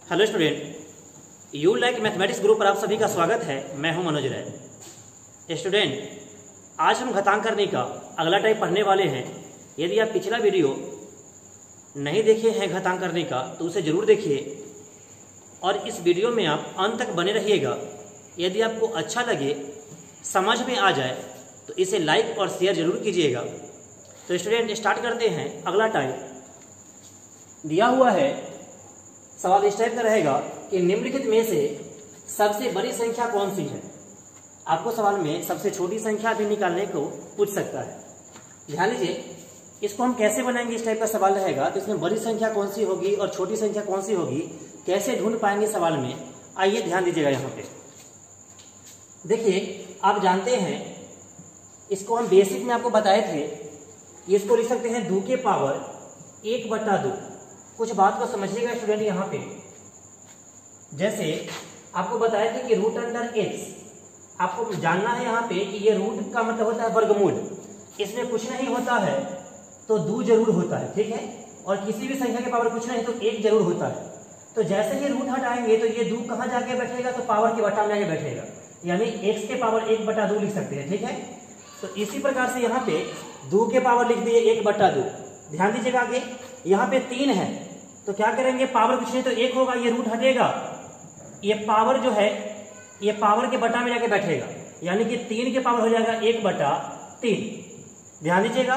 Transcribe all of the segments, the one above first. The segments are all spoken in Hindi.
Hello student, you like mathematics group पर आप सभी का स्वागत है। मैं हूं मनोज राय। स्टूडेंट, आज हम घातांक करने का अगला टाइप पढ़ने वाले हैं। यदि आप पिछला वीडियो नहीं देखे हैं घातांक करने का तो उसे जरूर देखिए और इस वीडियो में आप अंत तक बने रहिएगा। यदि आपको अच्छा लगे, समझ में आ जाए तो इसे लाइक और शेयर जरूर कीजिएगा। तो स्टूडेंट, स्टार्ट करते हैं। अगला टाइप दिया हुआ है, सवाल इस टाइप का रहेगा कि निम्नलिखित में से सबसे बड़ी संख्या कौन सी है। आपको सवाल में सबसे छोटी संख्या भी निकालने को पूछ सकता है। ध्यान लीजिए, इसको हम कैसे बनाएंगे, इस टाइप का सवाल रहेगा तो इसमें बड़ी संख्या कौन सी होगी और छोटी संख्या कौन सी होगी, कैसे ढूंढ पाएंगे सवाल में। आइए ध्यान दीजिएगा। यहाँ पे देखिए, आप जानते हैं, इसको हम बेसिक में आपको बताए थे। इसको लिख सकते हैं 2 के पावर 1/2। कुछ बात को समझिएगा स्टूडेंट। यहाँ पे जैसे आपको बताया था कि रूट अंडर x, आपको जानना है यहाँ पे कि ये रूट का मतलब होता है वर्गमूल। इसमें कुछ नहीं होता है तो 2 जरूर होता है, ठीक है। और किसी भी संख्या के पावर कुछ नहीं तो 1 जरूर होता है। तो जैसे ही रूट हटाएंगे तो ये 2 कहाँ जाके बैठेगा, तो पावर के बटा में जाके बैठेगा, यानी x के पावर 1/2 लिख सकते हैं, ठीक है। तो इसी प्रकार से यहाँ पे 2 के पावर लिख दिए 1/2। ध्यान दीजिएगा, आगे यहाँ पे 3 है तो क्या करेंगे, पावर कुछ नहीं तो 1 होगा, ये रूट हटेगा, ये पावर जो है ये पावर के बटा में जाके बैठेगा, यानी कि 3 के पावर हो जाएगा 1/3। ध्यान दीजिएगा।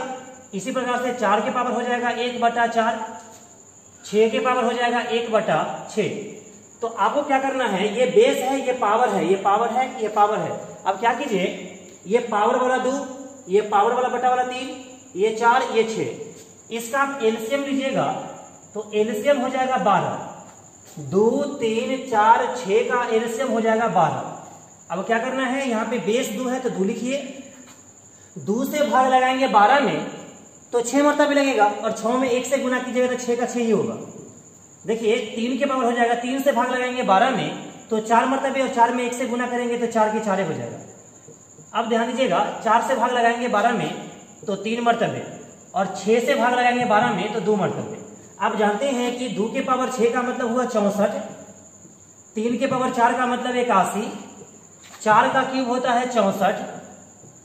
इसी प्रकार से 4 के पावर हो जाएगा 1/4, 6 के पावर हो जाएगा 1/6। तो आपको क्या करना है, ये बेस है, ये पावर है, ये पावर है, ये पावर है। अब क्या कीजिए, ये पावर वाला 2, ये पावर वाला बटा वाला 3, ये 4, ये 6, इसका आप एलसीएम लीजिएगा तो एलसीएम हो जाएगा 12। 2, 3, 4, 6 का एलसीएम हो जाएगा 12। अब क्या करना है, यहाँ पे बेस 2 है तो 2 लिखिए। 2 से भाग लगाएंगे 12 में तो 6 मरतबे लगेगा, और 6 में 1 से गुना कीजिएगा तो 6 का 6 ही होगा। देखिए 3 के पावर हो जाएगा, 3 से भाग लगाएंगे 12 में तो 4 मरतबे, और 4 में 1 से गुना करेंगे तो 4 के 4 हो जाएगा। अब ध्यान दीजिएगा, 4 से भाग लगाएंगे 12 में तो 3 मरतबे, और 6 से भाग लगाएंगे 12 में तो 2 मरतबे। आप जानते हैं कि 2 के पावर 6 का मतलब हुआ 64, 3 के पावर 4 का मतलब 81, 4 का क्यूब होता है 64,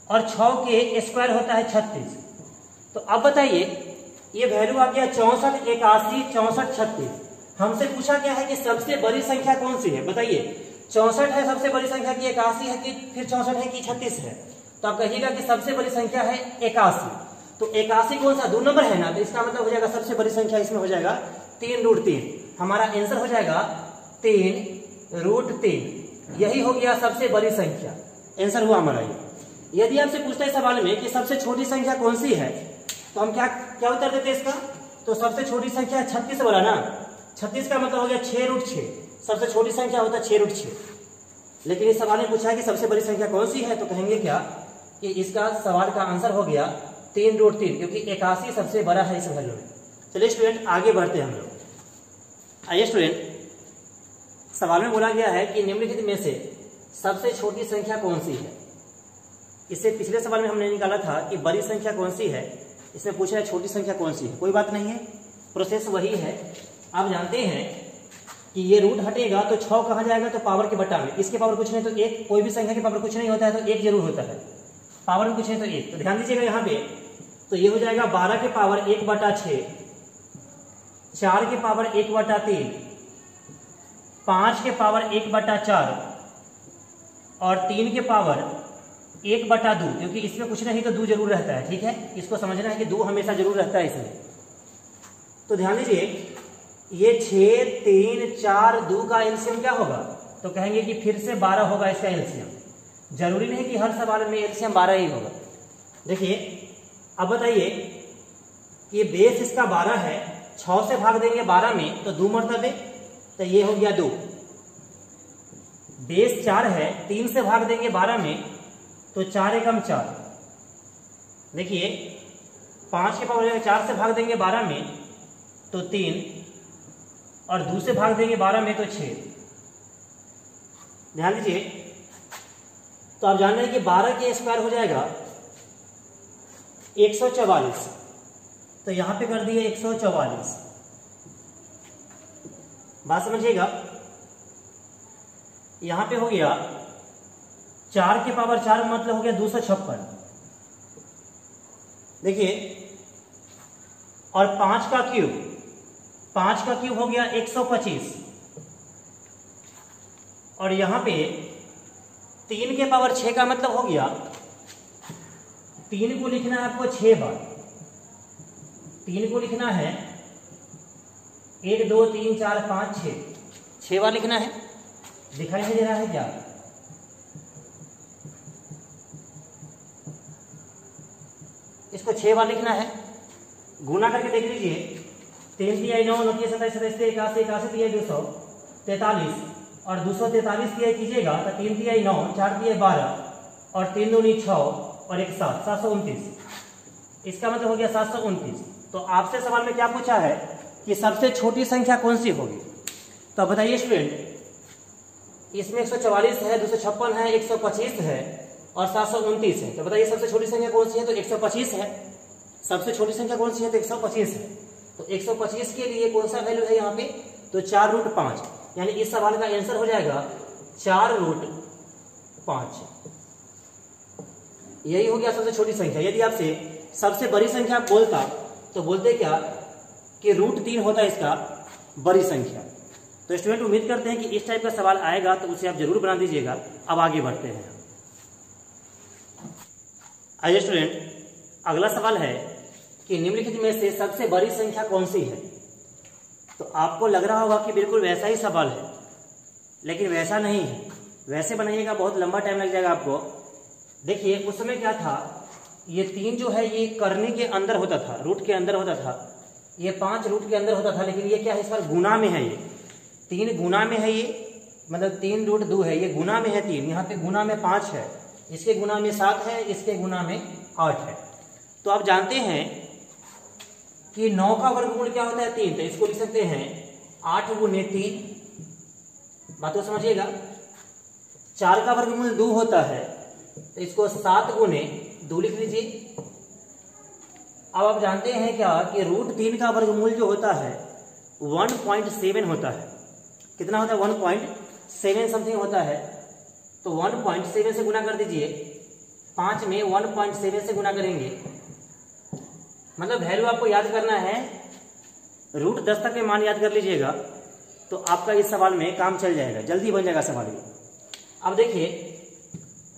और 6 के स्क्वायर होता है 36। तो अब बताइए, ये वैल्यू आ गया 64, 81, 64, 36। हमसे पूछा क्या है कि सबसे बड़ी संख्या कौन सी है। बताइए, 64 है सबसे बड़ी संख्या की, 81 है कि फिर 64 है कि 36 है। तो आप कहिएगा कि सबसे बड़ी संख्या है 81। तो 81 कौन सा, 2 नंबर है ना, तो इसका मतलब हो जाएगा सबसे बड़ी संख्या इसमें हो जाएगा 3√3। हमारा आंसर हो जाएगा 3√3। यही हो गया सबसे बड़ी संख्या, आंसर हुआ हमारा ये। यदि आपसे पूछता है सवाल में कि सबसे छोटी संख्या कौन सी है, तो हम क्या उत्तर देते हैं इसका, तो सबसे छोटी संख्या 36 बोला ना। 36 का मतलब हो गया 6√6। सबसे छोटी संख्या होता है 6√6। लेकिन इस सवाल में पूछा है कि सबसे बड़ी संख्या कौन सी है, तो कहेंगे क्या कि इसका सवाल का आंसर हो गया 3√3, क्योंकि 81 सबसे बड़ा है इस वैल्यू में। चलिए स्टूडेंट, आगे बढ़ते हैं हम लोग। आइए स्टूडेंट, सवाल में बोला गया है कि निम्नलिखित में से सबसे छोटी संख्या कौन सी है। इससे पिछले सवाल में हमने निकाला था कि बड़ी संख्या कौन सी है, इसमें पूछा है छोटी संख्या कौन सी है। कोई बात नहीं है, प्रोसेस वही है। आप जानते हैं कि ये रूट हटेगा तो 6 कहाँ जाएगा, तो पावर के बटा में। इसके पावर कुछ नहीं तो 1, कोई भी संख्या के पावर कुछ नहीं होता है तो 1 जरूर होता है, पावर में कुछ नहीं तो 1। तो ध्यान दीजिएगा यहाँ पे, तो ये हो जाएगा 12 के पावर 1/6, 4 के पावर 1/3, 5 के पावर 1/4, और 3 के पावर 1/2, क्योंकि इसमें कुछ नहीं तो 2 जरूर रहता है, ठीक है। इसको समझना है कि 2 हमेशा जरूर रहता है इसमें। तो ध्यान दीजिए, ये 6, 3, 4, 2 का एलसीएम क्या होगा, तो कहेंगे कि फिर से 12 होगा इसका एलसीएम। जरूरी नहीं कि हर सवाल में एलसीएम 12 ही होगा। देखिए, अब बताइए कि बेस इसका 12 है, 6 से भाग देंगे 12 में तो 2 मरतबे, तो ये हो गया 2। बेस 4 है, 3 से भाग देंगे 12 में तो 4 एकम 4। देखिए 5 के पावर 4 से भाग देंगे 12 में तो 3, और 2 से भाग देंगे 12 में तो 6। ध्यान दीजिए, तो आप जान रहे हैं कि 12 के स्क्वायर हो जाएगा 144। तो यहां पे कर दिए 144। बात समझिएगा। यहां पे हो गया 4 के पावर 4 मतलब हो गया 256। देखिए, और 5 का क्यूब हो गया 125। और यहां पे 3 के पावर 6 का मतलब हो गया 3 को लिखना है आपको 6 बार। 3 को लिखना है 1 2 3 4 5 6 बार लिखना है। दिखाई नहीं दे रहा है क्या? इसको 6 बार लिखना है। गुना करके देख लीजिए। 3 तिहाई 9 9 27 27 81 81 तिहाई 243 और 243 तिहाई कीजिएगा तो 3 तिहाई 9 4 तिहाई 12 और 3 दूनी 6 और 1 7 729। इसका मतलब हो गया 729। तो आपसे सवाल में क्या पूछा है कि सबसे छोटी संख्या कौन सी होगी? तो बताइए स्टूडेंट, इसमें 144 है, 256 है, 125 है और 729 है। तो बताइए सबसे छोटी संख्या कौन सी है? तो 125 है। सबसे छोटी संख्या कौन सी है? तो 125 है। तो 125 के लिए कौन सा वैल्यू है यहाँ पे? तो 4√5, यानी इस सवाल का आंसर हो जाएगा 4√5। यही हो गया सबसे छोटी संख्या। यदि आपसे सबसे बड़ी संख्या बोलता तो बोलते क्या कि √3 होता है इसका बड़ी संख्या। तो स्टूडेंट उम्मीद करते हैं कि इस टाइप का सवाल आएगा तो उसे आप जरूर बना दीजिएगा। अब आगे बढ़ते हैं। आइए स्टूडेंट, अगला सवाल है कि निम्नलिखित में से सबसे बड़ी संख्या कौन सी है? तो आपको लग रहा होगा कि बिल्कुल वैसा ही सवाल है, लेकिन वैसा नहीं है। वैसे बनाइएगा बहुत लंबा टाइम लग जाएगा आपको। देखिए उस समय क्या था, ये 3 जो है ये करने के अंदर होता था, रूट के अंदर होता था। ये 5 रूट के अंदर होता था, लेकिन ये क्या है, इस बार गुना में है। ये 3 गुना में है, ये मतलब 3√2 है, ये गुना में है 3। यहाँ पे गुना में 5 है, इसके गुना में 7 है, इसके गुना में 8 है। तो आप जानते हैं कि 9 का वर्गमूल क्या होता है? 3। तो इसको लिख सकते हैं 8 गुने 3। बात को समझिएगा। 4 का वर्गमूल 2 होता है, तो इसको 7 गुने 2 लिख लीजिए। अब आप जानते हैं क्या कि √3 का वर्गमूल जो होता है 1.7 होता है। कितना होता है? 1.7 समथिंग होता है। तो 1.7 से गुना कर दीजिए। 5 में 1.7 से गुना करेंगे, मतलब वैल्यू आपको याद करना है, √10 तक के मान याद कर लीजिएगा तो आपका इस सवाल में काम चल जाएगा, जल्दी बन जाएगा सवाल ये। अब देखिए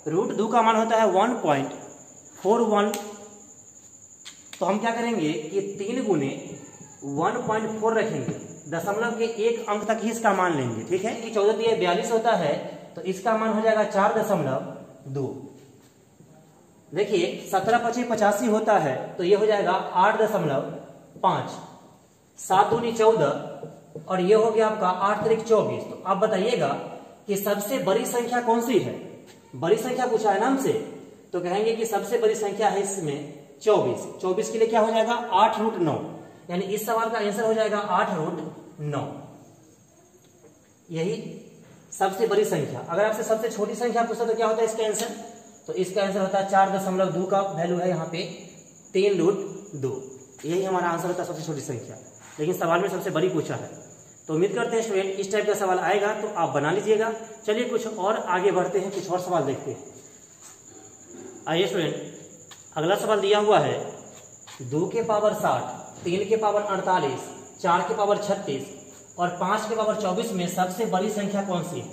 √2 का मान होता है 1.41। तो हम क्या करेंगे कि 3 गुने 1.4 रखेंगे, दशमलव के 1 अंक तक ही इसका मान लेंगे। ठीक है कि 14 तिहाई 42 होता है, तो इसका मान हो जाएगा 4.2। देखिए 17×5 = 85 होता है, तो ये हो जाएगा 8.5। 7 दूनी 14 और ये हो गया आपका 8 त्रिक 24। तो आप बताइएगा कि सबसे बड़ी संख्या कौन सी है? बड़ी संख्या पूछा है ना हमसे, तो कहेंगे कि सबसे बड़ी संख्या है इसमें 24। 24 के लिए क्या हो जाएगा? 8√9, यानी इस सवाल का आंसर हो जाएगा 8√9। यही सबसे बड़ी संख्या। अगर आपसे सबसे छोटी संख्या पूछा तो क्या होता है इसका आंसर? तो इसका आंसर होता है 4.2 का वैल्यू है यहाँ पे 3√2। यही हमारा आंसर होता है सबसे छोटी संख्या, लेकिन सवाल में सबसे बड़ी पूछा है। तो उम्मीद करते हैं स्टूडेंट इस टाइप का सवाल आएगा तो आप बना लीजिएगा। चलिए कुछ और आगे बढ़ते हैं, कुछ और सवाल देखते हैं। आइए स्टूडेंट, अगला सवाल दिया हुआ है 2 के पावर 60, 3 के पावर 48, 4 के पावर 36 और 5 के पावर 24 में सबसे बड़ी संख्या कौन सी है?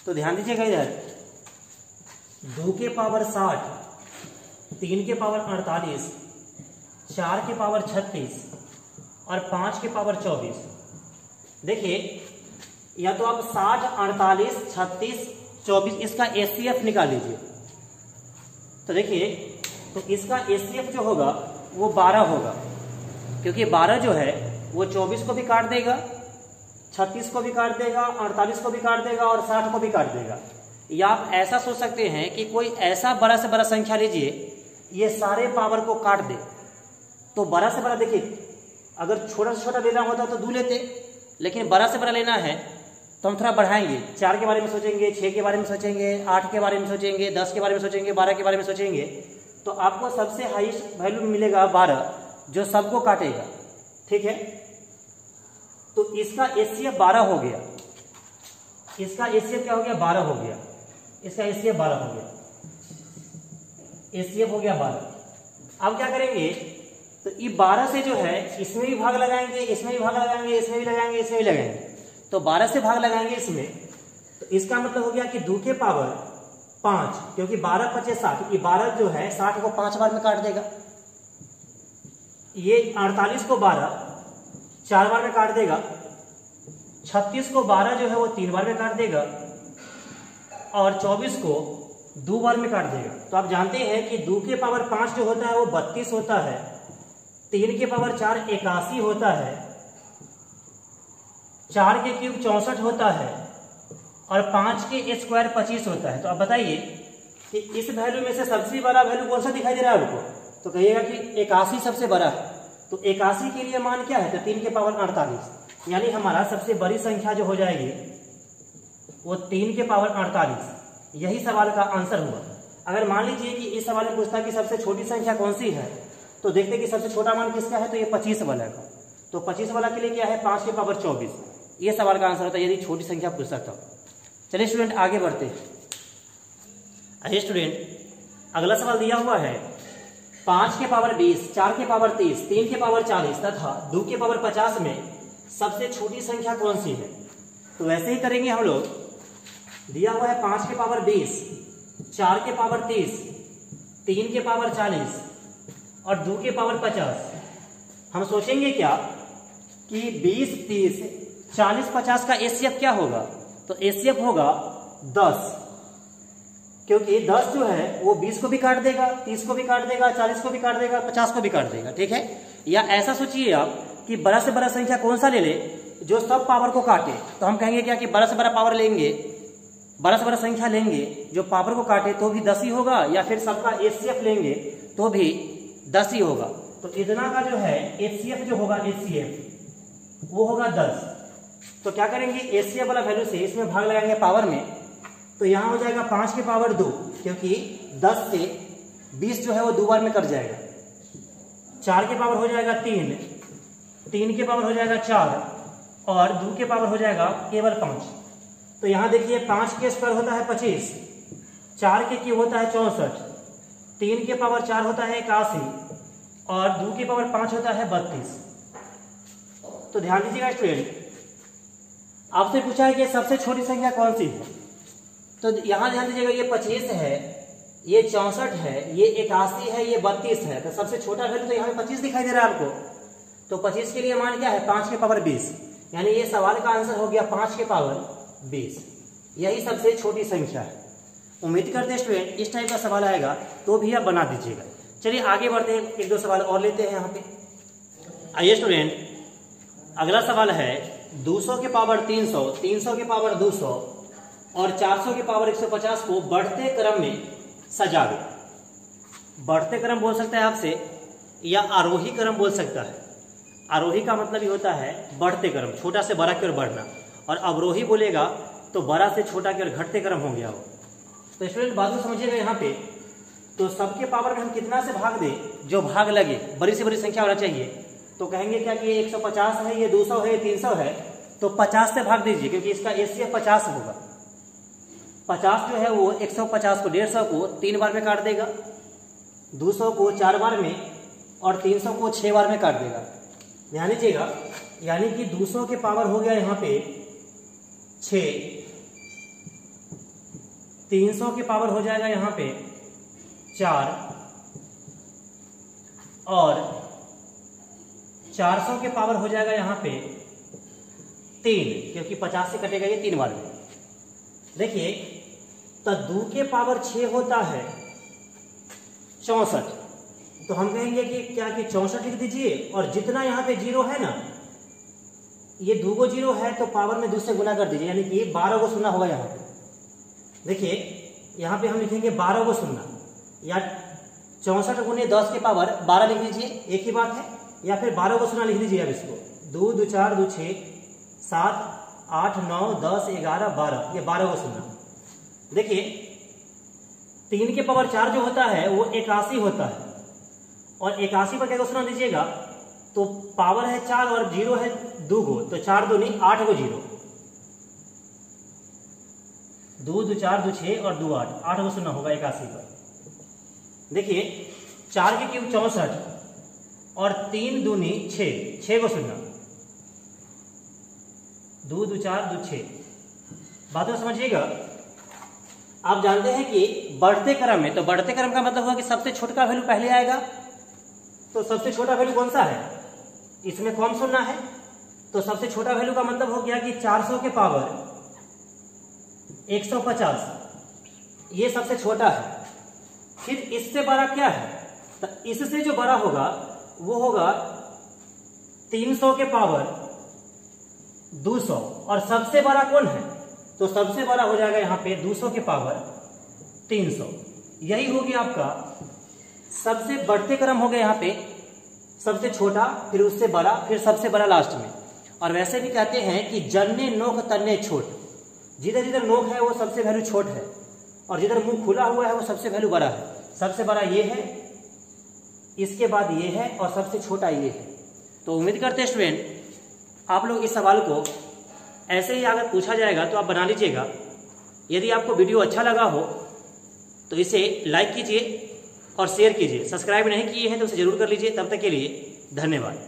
तो ध्यान दीजिएगा इधर, 2 के पावर 60, 3 के पावर 48, 4 के पावर 36 और 5 के पावर 24। देखिए या तो आप 60, 48, 36, 24 इसका एचसीएफ निकाल लीजिए। तो देखिए तो इसका एचसीएफ जो होगा वो 12 होगा, क्योंकि 12 जो है वो 24 को भी काट देगा, 36 को भी काट देगा, 48 को भी काट देगा और 60 को भी काट देगा। या आप ऐसा सोच सकते हैं कि कोई ऐसा बड़ा से बड़ा संख्या लीजिए ये सारे पावर को काट दे। तो बड़ा से बड़ा देखिए, अगर छोटा से छोटा लेना होता तो 2 लेते, लेकिन बड़ा से बड़ा लेना है तो हम थोड़ा बढ़ाएंगे। 4 के बारे में सोचेंगे, 6 के बारे में सोचेंगे, 8 के बारे में सोचेंगे, 10 के बारे में सोचेंगे, 12 के बारे में सोचेंगे, तो आपको सबसे हाईएस्ट वैल्यू मिलेगा 12, जो सबको काटेगा। ठीक है, तो इसका एचसीएफ 12 हो गया, इसका एचसीएफ क्या हो गया 12 हो गया, इसका एचसीएफ 12 हो गया, एचसीएफ हो गया 12। अब क्या करेंगे, तो ये 12 से जो है इसमें भी भाग लगाएंगे, इसमें भी भाग लगाएंगे, इसमें भी लगाएंगे, इसमें भी लगाएंगे। तो 12 से भाग लगाएंगे इसमें, तो इसका मतलब हो गया कि 2 के पावर 5, क्योंकि 12 × 5 = 60, ये 12 जो है 60 को 5 बार में काट देगा। ये 48 को 12 4 बार में काट देगा, 36 को 12 जो है वो 3 बार में काट देगा, और 24 को 2 बार में काट देगा। तो आप जानते हैं कि 2 के पावर 5 जो होता है वो 32 होता है, 3 के पावर 4 81 होता है, 4 के क्यूब 64 होता है, और 5 के स्क्वायर 25 होता है। तो आप बताइए कि इस वैल्यू में से सबसे बड़ा वैल्यू कौन सा दिखाई दे रहा है आपको? तो कहिएगा कि 81 सबसे बड़ा है। तो 81 के लिए मान क्या है? तो 3 के पावर 48, यानी हमारा सबसे बड़ी संख्या जो हो जाएगी वो 3 के पावर 48। यही सवाल का आंसर हुआ। अगर मान लीजिए कि इस सवाल में पूछता कि सबसे छोटी संख्या कौन सी है, तो देखते कि सबसे छोटा मान किसका है, तो ये 25 वाला का। तो 25 वाला के लिए क्या है? 5 के पावर 24। ये सवाल का आंसर होता है यदि छोटी संख्या पूछ सकता हूं। चलिए स्टूडेंट आगे बढ़ते हैं। अरे स्टूडेंट अगला सवाल दिया हुआ है 5 के पावर 20, 4 के पावर 30, 3 के पावर 40 तथा 2 के पावर 50 में सबसे छोटी संख्या कौन सी है। तो वैसे ही करेंगे हम लोग। दिया हुआ है 5 के पावर 20, 4 के पावर 30, 3 के पावर 40 और 2 के पावर 50। हम सोचेंगे क्या कि 20, 30, 40, 50 का एचसीएफ क्या होगा? तो एचसीएफ होगा 10, क्योंकि 10 जो है वो 20 को भी काट देगा, 30 को भी काट देगा, 40 को भी काट देगा, 50 को भी काट देगा। ठीक है। या ऐसा सोचिए आप कि बड़ा से बड़ा संख्या कौन सा ले ले जो सब पावर को काटे। तो हम कहेंगे क्या कि बड़ा से बड़ा पावर लेंगे, बड़ा से बड़ा संख्या लेंगे जो पावर को काटे तो भी 10 ही होगा, या फिर सबका एचसीएफ लेंगे तो भी 10 ही होगा। तो इतना का जो है एचसीएफ जो होगा, एचसीएफ वो होगा 10। तो क्या करेंगे, एचसीएफ वाला वैल्यू से इसमें भाग लगाएंगे पावर में। तो यहां हो जाएगा 5 के पावर 2, क्योंकि 10 से 20 जो है वो 2 बार में कट जाएगा। 4 के पावर हो जाएगा 3, 3 के पावर हो जाएगा 4 और 2 के पावर हो जाएगा केवल 5। तो यहां देखिए 5 के स्क्वायर होता है 25, 4 के क्यूब होता है 64, 3 के पावर 4 होता है 81 और 2 के पावर 5 होता है 32। तो ध्यान दीजिएगा स्टूडेंट, आपसे पूछा है कि सबसे छोटी संख्या कौन सी है। तो यहां ध्यान दीजिएगा, ये 25 है, ये 64 है, ये 81 है, ये 32 है। तो सबसे छोटा वैल्यू तो यहाँ पे 25 दिखाई दे रहा है आपको। तो 25 के लिए मान क्या है? 5 के पावर 20, यानी ये सवाल का आंसर हो गया 5 के पावर 20। यही सबसे छोटी संख्या है। उम्मीद करते हैं स्टूडेंट इस टाइप का सवाल आएगा तो भी आप बना दीजिएगा। चलिए आगे बढ़ते हैं, 1-2 सवाल और लेते हैं यहाँ पे। आइए स्टूडेंट, अगला सवाल है 200 के पावर 300, 300 के पावर 200 और 400 के पावर 150 को बढ़ते क्रम में सजावे। बढ़ते क्रम बोल सकता है आपसे, या आरोही क्रम बोल सकता है। आरोही का मतलब ही होता है बढ़ते क्रम, छोटा से बड़ा की ओर बढ़ना, और अवरोही बोलेगा तो बड़ा से छोटा की ओर घटते क्रम हो गया हो। तो स्टूडेंट बात को समझिएगा यहाँ पे। तो सबके पावर में हम कितना से भाग दें जो भाग लगे, बड़ी से बड़ी संख्या होना चाहिए। तो कहेंगे क्या कि 150 है, ये 200 है, ये 300 है, तो 50 से भाग दीजिए, क्योंकि इसका एचसीएफ 50 होगा। 50 जो है वो 150 को 150 को 3 बार में काट देगा, 200 को 4 बार में और 300 को 6 बार में काट देगा। ध्यान दीजिएगा, यानी कि 200 के पावर हो गया यहाँ पे 6, 300 के पावर हो जाएगा यहाँ पे 4 और 400 के पावर हो जाएगा यहाँ पे 3, क्योंकि 50 से कटेगा ये 3 बार में। देखिए, तो 2 के पावर 6 होता है 64। तो हम कहेंगे कि क्या कि 64 लिख दीजिए, और जितना यहाँ पे 0 है ना, ये 2 गो 0 है तो पावर में 2 से गुना कर दीजिए, यानी कि 12 को शून्य होगा यहाँ पे। देखिए यहाँ पे हम लिखेंगे 12 को शून्य, या 64 गुने 10 के पावर 12 लिख लीजिए, एक ही बात है। या फिर 12 को शून्य लिख लीजिए। अब इसको 2 2 4 2 6 7 8 9 10 11 12, ये 12 को शून्य। देखिए 3 के पावर 4 जो होता है वो 81 होता है, और 81 पर क्या क्वेश्चन दीजिएगा तो पावर है 4 और जीरो है 2 गो, तो 4 दूनी 8 गो जीरो, 2 2 4 2 6 और 2 8, 8 गो शून्य होगा 81 पर। देखिए 4 के क्यूब 64 और 3 दूनी 6, 6 गो शून्य, 2 2 4 2 6। बात को समझिएगा। आप जानते हैं कि बढ़ते क्रम में, तो बढ़ते क्रम का मतलब हुआ कि सबसे छोटा वैल्यू पहले आएगा। तो सबसे छोटा वैल्यू कौन सा है, इसमें कौन सुनना है, तो सबसे छोटा वैल्यू का मतलब हो गया कि 400 के पावर 150, ये सबसे छोटा है। फिर इससे बड़ा क्या है, तो इससे जो बड़ा होगा वो होगा 300 के पावर 200, और सबसे बड़ा कौन है, तो सबसे बड़ा हो जाएगा यहाँ पे 200 के पावर 300। यही होगी आपका सबसे बढ़ते क्रम हो गए यहाँ पे, सबसे छोटा फिर उससे बड़ा फिर सबसे बड़ा लास्ट में। और वैसे भी कहते हैं कि जन्ने नोक तन्ने छोट, जिधर जिधर नोक है वो सबसे वैल्यू छोट है, और जिधर मुंह खुला हुआ है वो सबसे वैल्यू बड़ा है। सबसे बड़ा ये है, इसके बाद ये है, और सबसे छोटा ये है। तो उम्मीद करते हैं स्टूडेंट आप लोग इस सवाल को ऐसे ही अगर पूछा जाएगा तो आप बना लीजिएगा। यदि आपको वीडियो अच्छा लगा हो तो इसे लाइक कीजिए और शेयर कीजिए। सब्सक्राइब नहीं किए हैं तो उसे जरूर कर लीजिए। तब तक के लिए धन्यवाद।